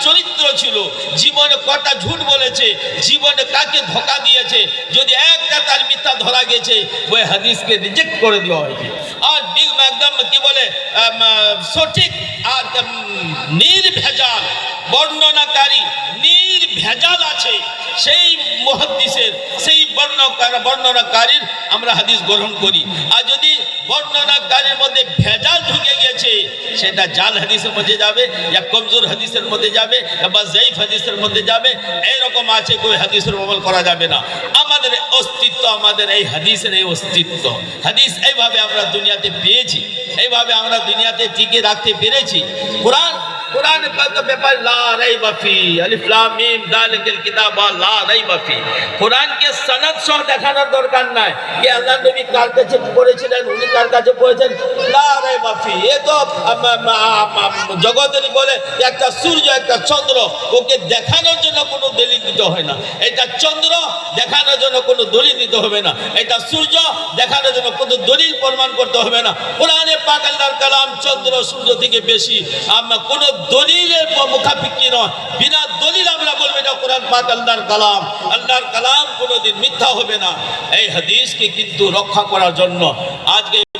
চরিত্র ছিল, জীবনে কটা ঝুট বলেছে, জীবনে কাকে ধোঁকা দিয়েছে, যদি একটা তার মিথ্যা ধরা গেছে ওই হাদিসকে রিজেক্ট করে দেওয়া হয়েছে। আর একদম কি বলে সঠিক আর নির্ভেজাল বর্ণনাকারী, নির্ভেজাল আছে সেই মুহাদ্দিসের, সেই বর্ণনাকারীর আমরা হাদিস গ্রহণ করি। আর যদি বর্ণনাকারীর মধ্যে ভেজাল ঢুকে গেছে সেটা জাল হাদিসের মধ্যে যাবে, या কমজোর হাদিসের মধ্যে যাবে, বা যায়িফ হাদিসের মধ্যে যাবে। এইরকম আছে কোই হাদিসের আমল করা যাবে না। আমাদের অস্তিত্ব, আমাদের এই হাদিসের এই অস্তিত্ব, হাদিস এইভাবে আমরা দুনিয়াতে পেয়েছি, এইভাবে আমরা দুনিয়াতে টিকে রাখতে পেরেছি। কোরআন কত ব্যাপার লা রাইবা ফি, আলিফ লাম মিম যালিকাল কিতাব লা রাইবা ফি। কোরআনকে সনদ সহ দেখানোর দরকার নাই যে আল্লাহর নবী কার কাছে পড়েছিলেন, উনি কার কাছে পড়েছেন, লা রাইবা ফি। এ তো জগতের বলে একটা সূর্য একটা চন্দ্র, ওকে দেখানোর জন্য কোনো দলিল দিতে হয় না। এটা চন্দ্র দেখানোর জন্য কোনো দলিল দিতে হবে না, এটা সূর্য দেখানোর জন্য কোনো দলিল প্রমাণ করতে হবে না। কোরআনে পাক আল্লাহর কালাম চন্দ্র সূর্য থেকে বেশি, আমরা কোনো দলিলের মুখাপেক্ষী নয়। বিনা দলিল আমরা বলবো এটা কোরআন পাক আল্লাহর কালাম। আল্লাহর কালাম কোনোদিন মিথ্যা হবে না। এই হাদিসকে কিন্তু রক্ষা করার জন্য আজকে